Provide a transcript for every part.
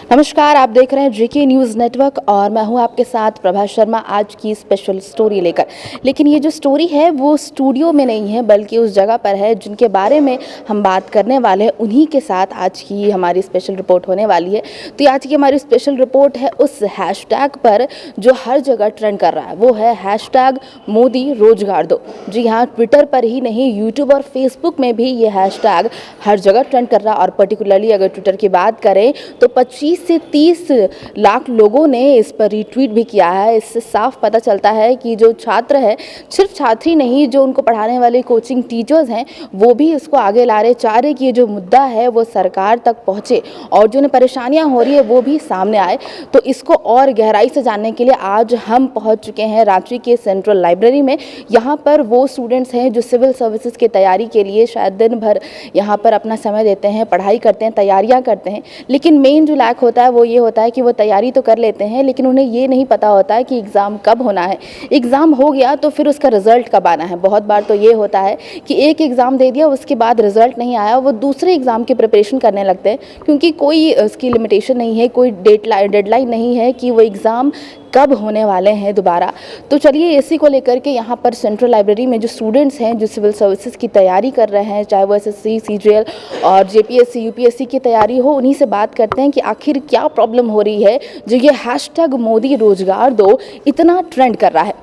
नमस्कार, आप देख रहे हैं जेके न्यूज़ नेटवर्क और मैं हूं आपके साथ प्रभा शर्मा आज की स्पेशल स्टोरी लेकर। लेकिन ये जो स्टोरी है वो स्टूडियो में नहीं है बल्कि उस जगह पर है जिनके बारे में हम बात करने वाले हैं, उन्हीं के साथ आज की हमारी स्पेशल रिपोर्ट होने वाली है। तो ये आज की हमारी स्पेशल रिपोर्ट है उस हैशटैग पर जो हर जगह ट्रेंड कर रहा है, वो है हैशटैग मोदी रोजगार दो। जी हाँ, ट्विटर पर ही नहीं यूट्यूब और फेसबुक में भी ये हैशटैग हर जगह ट्रेंड कर रहा है। और पर्टिकुलरली अगर ट्विटर की बात करें तो 25 से 30 लाख लोगों ने इस पर रीट्वीट भी किया है। इससे साफ पता चलता है कि जो छात्र है, सिर्फ छात्री नहीं, जो उनको पढ़ाने वाले कोचिंग टीचर्स हैं वो भी इसको आगे ला रहे, चाह रहे कि ये जो मुद्दा है वो सरकार तक पहुँचे और जो उन्हें परेशानियाँ हो रही है वो भी सामने आए। तो इसको और गहराई से जानने के लिए आज हम पहुँच चुके हैं रांची के सेंट्रल लाइब्रेरी में। यहाँ पर वो स्टूडेंट्स हैं जो सिविल सर्विसेज की तैयारी के लिए शायद दिन भर यहाँ पर अपना समय देते हैं, पढ़ाई करते हैं, तैयारियाँ करते हैं। लेकिन मेन जो लैक होता है वो ये होता है कि वो तैयारी तो कर लेते हैं लेकिन उन्हें ये नहीं पता होता है कि एग्ज़ाम कब होना है। एग्ज़ाम हो गया तो फिर उसका रिज़ल्ट कब आना है। बहुत बार तो ये होता है कि एक एग्ज़ाम दे दिया, उसके बाद रिज़ल्ट नहीं आया, वो दूसरे एग्ज़ाम की प्रिपरेशन करने लगते हैं क्योंकि कोई उसकी लिमिटेशन नहीं है, कोई डेडलाइन नहीं है कि वो एग्ज़ाम कब होने वाले हैं दोबारा। तो चलिए इसी को लेकर के यहाँ पर सेंट्रल लाइब्रेरी में जो स्टूडेंट्स हैं जो सिविल सर्विसेज की तैयारी कर रहे हैं, चाहे वो एसएससी, सीजीएल और जेपीएससी, यूपीएससी की तैयारी हो, उन्हीं से बात करते हैं कि आखिर क्या प्रॉब्लम हो रही है जो ये हैशटैग मोदी रोजगार दो इतना ट्रेंड कर रहा है।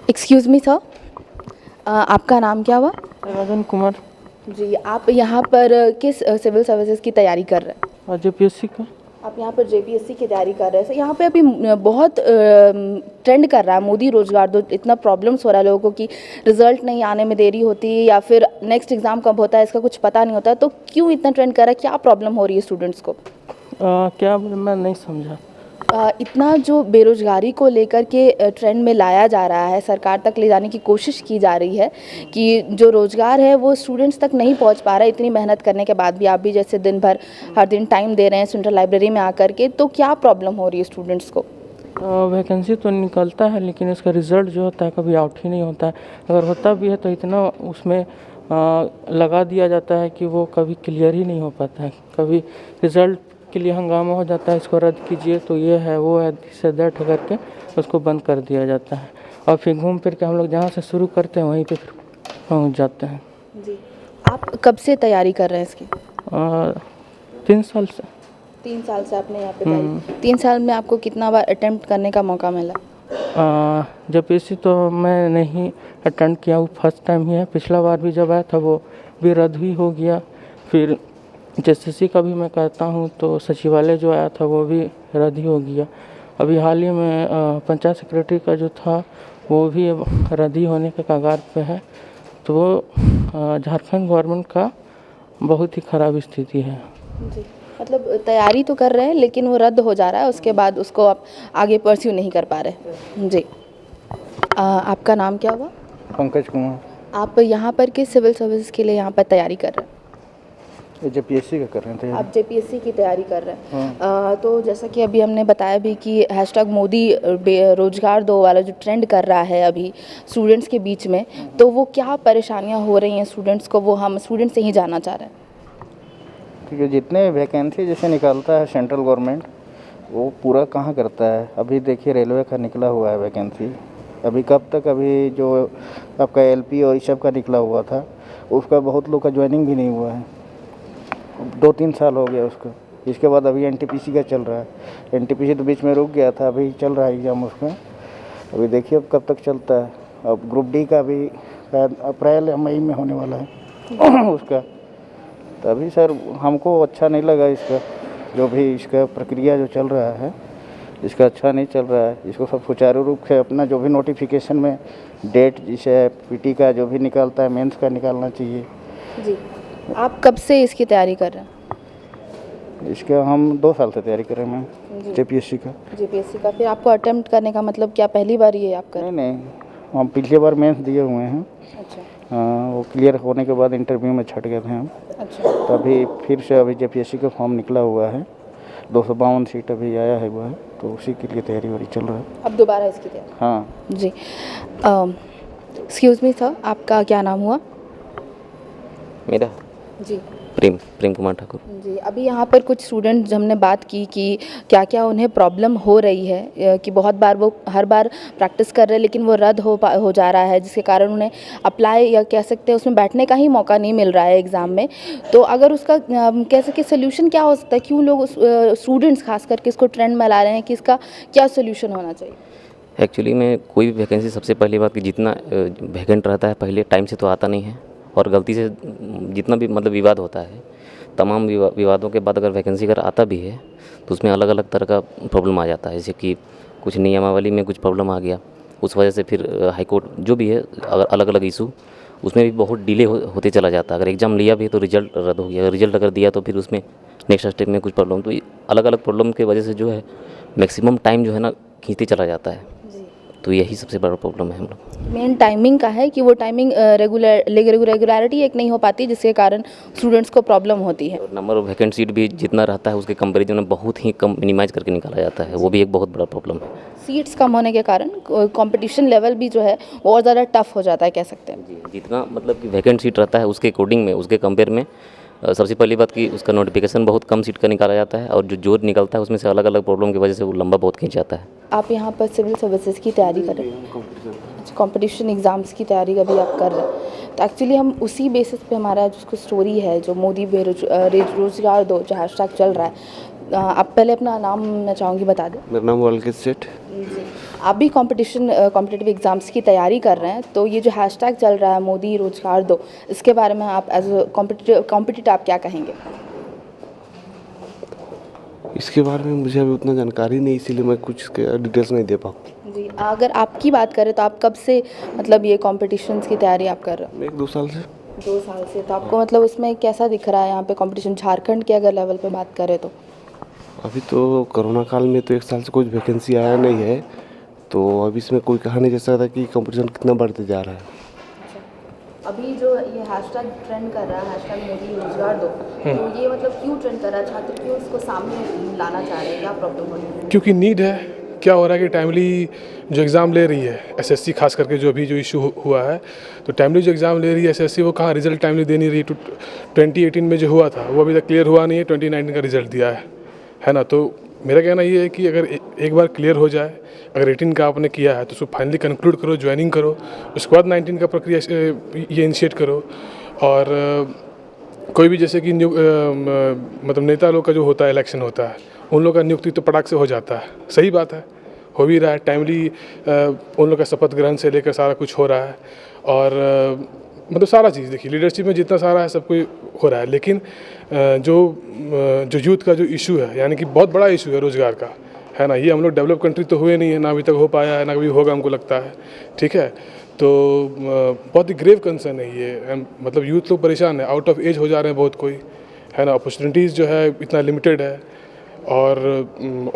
एक्सक्यूज़ मी सर, आपका नाम क्या हुआ? राजन कुमार। जी, आप यहाँ पर किस सिविल सर्विसेज की तैयारी कर रहे हैं? जेपीएससी का। आप यहाँ पर जेपीएससी की तैयारी कर रहे हैं। यहाँ पे अभी बहुत ट्रेंड कर रहा है मोदी रोजगार दो। इतना प्रॉब्लम्स हो रहा है लोगों को कि रिजल्ट नहीं आने में देरी होती है या फिर नेक्स्ट एग्ज़ाम कब होता है इसका कुछ पता नहीं होता। तो क्यों इतना ट्रेंड कर रहा है, क्या प्रॉब्लम हो रही है स्टूडेंट्स को? क्या मैं नहीं समझा। इतना जो बेरोजगारी को लेकर के ट्रेंड में लाया जा रहा है, सरकार तक ले जाने की कोशिश की जा रही है कि जो रोज़गार है वो स्टूडेंट्स तक नहीं पहुंच पा रहा है इतनी मेहनत करने के बाद भी। आप भी जैसे दिन भर हर दिन टाइम दे रहे हैं सेंट्रल लाइब्रेरी में आकर के, तो क्या प्रॉब्लम हो रही है स्टूडेंट्स को? वैकेंसी तो निकलता है लेकिन इसका रिज़ल्ट जो होता है कभी आउट ही नहीं होता है। अगर होता भी है तो इतना उसमें लगा दिया जाता है कि वो कभी क्लियर ही नहीं हो पाता है। कभी रिज़ल्ट के लिए हंगामा हो जाता है, इसको रद्द कीजिए तो ये है वो है, इससे दैट करके उसको बंद कर दिया जाता है और फिर घूम फिर के हम लोग जहाँ से शुरू करते हैं वहीं पे फिर पहुँच जाते हैं। जी, आप कब से तैयारी कर रहे हैं इसकी? 3 साल से। 3 साल से आपने यहाँ पे तैयारी। 3 साल में आपको कितना बार अटेम्प्ट करने का मौका मिला? जेपीएससी तो मैं नहीं अटेंड किया, वो फर्स्ट टाइम ही है। पिछला बार भी जब आया था वो भी रद्द ही हो गया। फिर एसएससी का भी मैं कहता हूँ तो सचिवालय जो आया था वो भी रद्द ही हो गया। अभी हाल ही में पंचायत सेक्रेटरी का जो था वो भी अब रद्द ही होने के कगार पे है। तो झारखंड गवर्नमेंट का बहुत ही ख़राब स्थिति है। जी, मतलब तैयारी तो कर रहे हैं लेकिन वो रद्द हो जा रहा है, उसके बाद उसको आप आगे परस्यू नहीं कर पा रहे। जी, आपका नाम क्या हुआ? पंकज कुमार। आप यहाँ पर किस सिविल सर्विस के लिए यहाँ पर तैयारी कर रहे हैं? जेपीएससी का कर रहे थे। आप जेपीएससी की तैयारी कर रहे हैं। तो जैसा कि अभी हमने बताया भी कि हैशटैग मोदी रोजगार दो वाला जो ट्रेंड कर रहा है अभी स्टूडेंट्स के बीच में, तो वो क्या परेशानियाँ हो रही हैं स्टूडेंट्स को, वो हम स्टूडेंट से ही जानना चाह रहे हैं। ठीक है, जितने वैकेंसी जैसे निकालता है सेंट्रल गवर्नमेंट वो पूरा कहाँ करता है। अभी देखिए रेलवे का निकला हुआ है वैकेंसी, अभी कब तक, अभी जो आपका एलपी और इस सब का निकला हुआ था उसका बहुत लोग का ज्वाइनिंग भी नहीं हुआ है। 2-3 साल हो गया उसका। इसके बाद अभी एनटीपीसी का चल रहा है। एनटीपीसी तो बीच में रुक गया था, अभी चल रहा है एग्ज़ाम उसमें। अभी देखिए अब कब तक चलता है। अब ग्रुप डी का भी शायद अप्रैल या मई में होने वाला है उसका। तभी सर हमको अच्छा नहीं लगा इसका, जो भी इसका प्रक्रिया जो चल रहा है इसका अच्छा नहीं चल रहा है। इसको सब सुचारू रूप से अपना जो भी नोटिफिकेशन में डेट जिसे पीटी का जो भी निकालता है मेंस का निकालना चाहिए। जी, आप कब से इसकी तैयारी कर रहे हैं? इसका हम 2 साल से तैयारी कर रहे हैं मैम, जेपीएससी का। जेपीएससी का फिर आपको अटेम्प्ट करने का मतलब क्या पहली बार ये आप कर? नहीं, हम पिछले बार मेंस दिए हुए हैं। अच्छा। वो क्लियर होने के बाद इंटरव्यू में छट गए थे हम। अच्छा। तभी फिर से अभी जेपीएससी का फॉर्म निकला हुआ है, 252 सीट अभी आया है वो है, तो उसी के लिए तैयारी वारी चल रहा है। अब दोबारा इसकी तैयारी? हाँ जी। एक्सक्यूज़ मी सर, आपका क्या नाम हुआ? मेरा जी, प्रेम कुमार ठाकुर। जी, अभी यहाँ पर कुछ स्टूडेंट हमने बात की कि क्या क्या उन्हें प्रॉब्लम हो रही है, कि बहुत बार वो हर बार प्रैक्टिस कर रहे हैं लेकिन वो रद्द हो जा रहा है, जिसके कारण उन्हें अप्लाई या कह सकते हैं उसमें बैठने का ही मौका नहीं मिल रहा है एग्ज़ाम में। तो अगर उसका कह सके सोल्यूशन क्या हो सकता है, क्यों लोग स्टूडेंट्स खास करके इसको ट्रेंड में ला रहे हैं, कि इसका क्या सोल्यूशन होना चाहिए? एक्चुअली में कोई भी वैकेंसी, सबसे पहली बात कि जितना वैकेंट रहता है पहले टाइम से तो आता नहीं है, और गलती से जितना भी मतलब विवाद होता है, तमाम विवादों के बाद अगर वैकेंसी अगर आता भी है तो उसमें अलग अलग तरह का प्रॉब्लम आ जाता है। जैसे कि कुछ नियमावली में कुछ प्रॉब्लम आ गया, उस वजह से फिर हाई कोर्ट जो भी है अगर अलग अलग इशू, उसमें भी बहुत डिले होते चला जाता है। अगर एग्ज़ाम लिया भी है तो रिजल्ट रद्द हो गया, अगर रिजल्ट अगर दिया तो फिर उसमें नेक्स्ट स्टेप में कुछ प्रॉब्लम, तो अलग अलग प्रॉब्लम की वजह से जो है मैक्सिमम टाइम जो है ना खींचते चला जाता है। तो यही सबसे बड़ा प्रॉब्लम है हम लोग। मेन टाइमिंग का है कि वो टाइमिंग रेगुलरिटी एक नहीं हो पाती, जिसके कारण स्टूडेंट्स को प्रॉब्लम होती है। नंबर ऑफ वैकेंट सीट भी जितना रहता है उसके कंपैरिजन में बहुत ही कम मिनिमाइज करके निकाला जाता है, वो भी एक बहुत बड़ा प्रॉब्लम है। सीट्स कम होने के कारण कंपटीशन लेवल भी जो है वो और ज़्यादा टफ हो जाता है, कह सकते हैं। जी, जितना मतलब कि वैकेंट सीट रहता है उसके अकॉर्डिंग में, उसके कंपेयर में सबसे पहली बात कि उसका नोटिफिकेशन बहुत कम सीट का निकाला जाता है, और जो निकलता है उसमें से अलग अलग प्रॉब्लम की वजह से वो लंबा बहुत खींच जाता है। आप यहाँ पर सिविल सर्विसेज की तैयारी कर रहे हैं, कंपटीशन एग्ज़ाम्स की तैयारी अभी आप कर रहे हैं, तो एक्चुअली हम उसी बेसिस पे हमारा जो स्टोरी है, जो मोदी रोजगार दो जो हैशटैग चल रहा है, आप पहले अपना नाम मैं चाहूँगी बता दें। मेरा नाम वल्कित सेठ। आप भी कॉम्पिटिटिव एग्ज़ाम्स की तैयारी कर रहे हैं, तो ये जो हैशटैग चल रहा है मोदी रोजगार दो, इसके बारे में आप एज अ कॉम्पिटिटिव आप क्या कहेंगे? इसके बारे में मुझे अभी उतना जानकारी नहीं, इसीलिए मैं कुछ डिटेल्स नहीं दे पाऊँ। जी, अगर आपकी बात करें तो आप कब से मतलब ये कॉम्पिटिशन्स की तैयारी आप कर रहे हो? मैं 1-2 साल से। 2 साल से। तो आपको मतलब उसमें कैसा दिख रहा है यहाँ पे कंपटीशन, झारखंड के अगर लेवल पे बात करें तो? अभी तो कोरोना काल में तो 1 साल से कोई वैकेंसी आया नहीं है, तो अभी इसमें कोई कहा नहीं जा सकता कि कंपटीशन कितना बढ़ते जा रहा है। अभी जो ये हैशटैग ट्रेंड कर रहा है, हैशटैग मोदी रोजगार दो, तो ये मतलब क्यों ट्रेंड कर रहा है? छात्र क्यों इसको सामने लाना चाह रहे हैं, क्या प्रॉब्लम हो रही है? क्योंकि नीड है। क्या हो रहा है कि टाइमली जो एग्ज़ाम ले रही है एसएससी, खास करके जो अभी जो इशू हुआ है, तो टाइमली जो एग्ज़ाम ले रही है एसएससी, वो कहाँ रिजल्ट टाइमली दे नहीं रही। 2018 में जो हुआ था वो अभी तक क्लियर हुआ नहीं है, 2019 का रिजल्ट दिया है ना। तो मेरा कहना ये है कि अगर एक बार क्लियर हो जाए, अगर 18 का आपने किया है तो उसको फाइनली कंक्लूड करो, ज्वाइनिंग करो, उसके बाद 19 का प्रक्रिया ये इनिशिएट करो। और कोई भी जैसे कि मतलब नेता लोग का जो होता है, इलेक्शन होता है, उन लोग का नियुक्ति तो पटाख से हो जाता है, सही बात है, हो भी रहा है टाइमली। उन लोग का शपथ ग्रहण से लेकर सारा कुछ हो रहा है, और मतलब सारा चीज़ देखिए लीडरशिप में जितना सारा है सब कुछ हो रहा है। लेकिन जो यूथ का जो इशू है, यानी कि बहुत बड़ा इशू है रोज़गार का, है ना, ये हम लोग डेवलप कंट्री तो हुए नहीं है, ना अभी तक हो पाया है, ना कभी होगा हमको लगता है, ठीक है। तो बहुत ही ग्रेव कंसर्न है ये, मतलब यूथ लोग परेशान है, आउट ऑफ एज हो जा रहे हैं बहुत कोई, है ना, अपॉर्चुनिटीज़ जो है इतना लिमिटेड है, और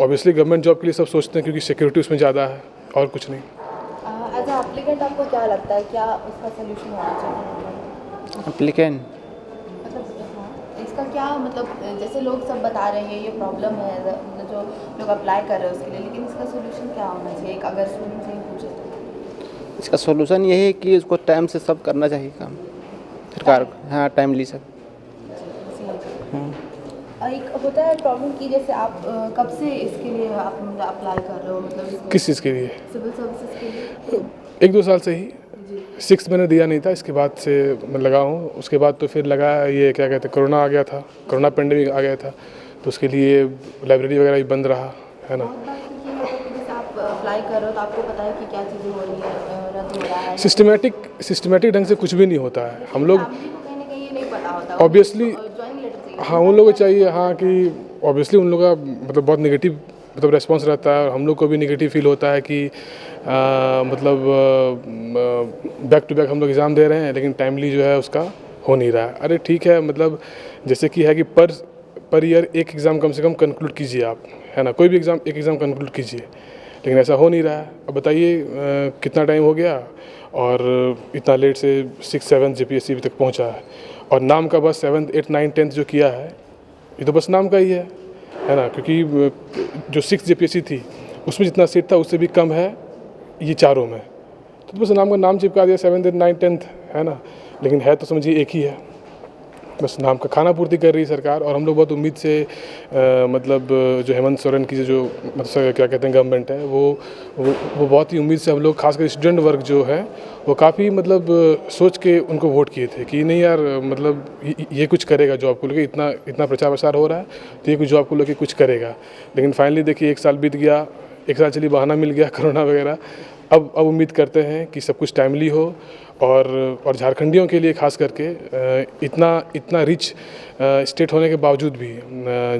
ऑब्वियसली गवर्नमेंट जॉब के लिए सब सोचते हैं क्योंकि सिक्योरिटी उसमें ज़्यादा है, और कुछ नहीं। एज अ एप्लीकेंट आपको क्या लगता है, क्या उसका सोल्यूशन होना चाहिए? एप्लीकेंट मतलब इसका क्या मतलब, जैसे लोग सब बता रहे हैं ये प्रॉब्लम है जो लोग अप्लाई कर रहे हैं उसके लिए, लेकिन इसका सोल्यूशन क्या होना चाहिए, अगर स्टूडेंट से ही पूछे तो? इसका सोल्यूशन यही है कि उसको टाइम से सब करना चाहिए काम सरकार को। हाँ, टाइमली सब। एक होता है प्रॉब्लम कि जैसे आप कब से इसके लिए आप अप्लाई कर रहे हो, मतलब किस चीज़ के लिए? सिविल सर्विसेज के लिए? 1-2 साल से ही। 6th मैंने दिया नहीं था, इसके बाद से मैं लगा हूँ। उसके बाद तो फिर लगा ये क्या कहते हैं, कोरोना आ गया था, कोरोना पेंडेमिक आ गया था, तो उसके लिए लाइब्रेरी वगैरह भी बंद रहा, है ना। जैसे आप अप्लाई कर रहे हो तो आपको पता है कि क्या चीज़ें हो रही है, रद्द हो रहा है। सिस्टमेटिक ढंग से कुछ भी नहीं होता है। हम लोग फैमिली को कहीं ना कहीं ये नहीं पता होता, ऑब्वियसली, ज्वाइनिंग लेटर चाहिए। हाँ, उन लोगों को चाहिए, हाँ, कि ऑब्वियसली उन लोगों का मतलब बहुत नेगेटिव मतलब रेस्पॉन्स रहता है, और हम लोग को भी नेगेटिव फील होता है कि मतलब बैक टू बैक हम लोग एग्ज़ाम दे रहे हैं, लेकिन टाइमली जो है उसका हो नहीं रहा है। अरे ठीक है, मतलब जैसे कि है कि पर ईयर एक एग्ज़ाम कम से कम कंक्लूड कीजिए आप, है ना, कोई भी एग्ज़ाम एक एग्ज़ाम कंक्लूड कीजिए, लेकिन ऐसा हो नहीं रहा है। अब बताइए कितना टाइम हो गया, और इतना लेट से 6th-7th JPSC अभी तक पहुँचा है, और नाम का बस 7th 8th 9th 10th जो किया है, ये तो बस नाम का ही है ना, क्योंकि जो 6th JPSC थी उसमें जितना सीट था उससे भी कम है ये चारों में, तो बस नाम का नाम चिपका दिया 7th 8th 9th 10th, है ना, लेकिन है तो समझिए एक ही है बस नाम का खाना पूर्ति कर रही है सरकार। और हम लोग बहुत उम्मीद से मतलब जो हेमंत सोरेन की जो मतलब क्या कहते हैं गवर्नमेंट है वो बहुत ही उम्मीद से हम लोग खासकर स्टूडेंट वर्ग जो है वो काफ़ी मतलब सोच के उनको वोट किए थे कि नहीं यार मतलब ये कुछ करेगा जॉब को लेकर, इतना प्रचार प्रसार हो रहा है तो ये कुछ जॉब को लेकर कुछ करेगा। लेकिन फाइनली देखिए 1 साल बीत गया, 1 साल चलिए बहाना मिल गया कोरोना वगैरह। अब उम्मीद करते हैं कि सब कुछ टाइमली हो और झारखंडियों के लिए खास करके इतना रिच स्टेट होने के बावजूद भी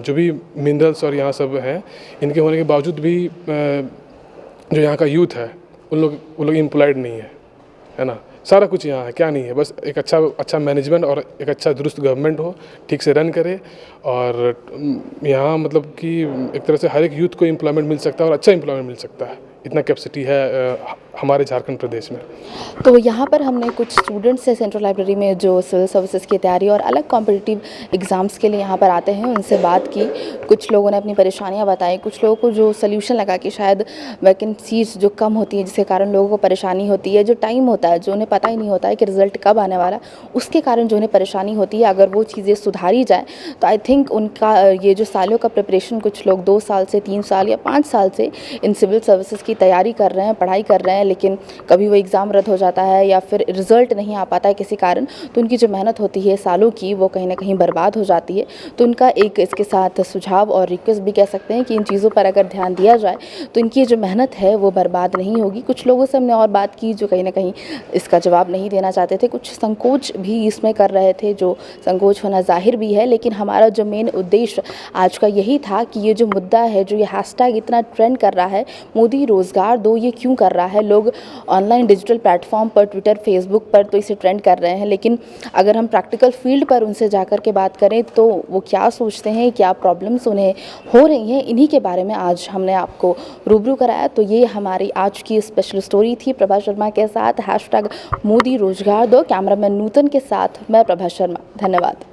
जो भी मिनरल्स और यहाँ सब हैं इनके होने के बावजूद भी जो यहाँ का यूथ है वो लोग एम्प्लॉयड नहीं है ना। सारा कुछ यहाँ है, क्या नहीं है, बस एक अच्छा मैनेजमेंट और एक अच्छा दुरुस्त गवर्नमेंट हो, ठीक से रन करे और यहाँ मतलब कि एक तरह से हर एक यूथ को एम्प्लॉयमेंट मिल सकता है और अच्छा एम्प्लॉयमेंट मिल सकता है। इतना कैपेसिटी है हमारे झारखंड प्रदेश में। तो यहाँ पर हमने कुछ स्टूडेंट्स से सेंट्रल लाइब्रेरी में जो सिविल सर्विसेज की तैयारी और अलग कॉम्पिटिटिव एग्ज़ाम्स के लिए यहाँ पर आते हैं उनसे बात की। कुछ लोगों ने अपनी परेशानियाँ बताई, कुछ लोगों को जो सल्यूशन लगा कि शायद वैकेंसीज जो कम होती हैं जिसके कारण लोगों को परेशानी होती है, जो टाइम होता है जो उन्हें पता ही नहीं होता है कि रिज़ल्ट कब आने वाला, उसके कारण जो उन्हें परेशानी होती है, अगर वो चीज़ें सुधारी जाए तो आई थिंक उनका ये जो सालों का प्रिपरेशन, कुछ लोग 2 साल से 3 साल या 5 साल से इन सिविल सर्विसेज की तैयारी कर रहे हैं, पढ़ाई कर रहे हैं, लेकिन कभी वो एग्ज़ाम रद्द हो जाता है या फिर रिज़ल्ट नहीं आ पाता है किसी कारण, तो उनकी जो मेहनत होती है सालों की वो कहीं ना कहीं बर्बाद हो जाती है। तो उनका एक इसके साथ सुझाव और रिक्वेस्ट भी कह सकते हैं कि इन चीज़ों पर अगर ध्यान दिया जाए तो इनकी जो मेहनत है वो बर्बाद नहीं होगी। कुछ लोगों से हमने और बात की जो कहीं ना कहीं इसका जवाब नहीं देना चाहते थे, कुछ संकोच भी इसमें कर रहे थे, जो संकोच होना जाहिर भी है। लेकिन हमारा जो मेन उद्देश्य आज का यही था कि ये जो मुद्दा है, जो ये हैशटैग इतना ट्रेंड कर रहा है मोदी रोज़गार दो, ये क्यों कर रहा है? लोग ऑनलाइन डिजिटल प्लेटफॉर्म पर, ट्विटर, फेसबुक पर तो इसे ट्रेंड कर रहे हैं, लेकिन अगर हम प्रैक्टिकल फील्ड पर उनसे जाकर के बात करें तो वो क्या सोचते हैं, क्या प्रॉब्लम्स उन्हें हो रही हैं, इन्हीं के बारे में आज हमने आपको रूबरू कराया। तो ये हमारी आज की स्पेशल स्टोरी थी प्रभा शर्मा के साथ, हैशटैग मोदी रोज़गार दो। कैमरामैन नूतन के साथ मैं प्रभा शर्मा, धन्यवाद।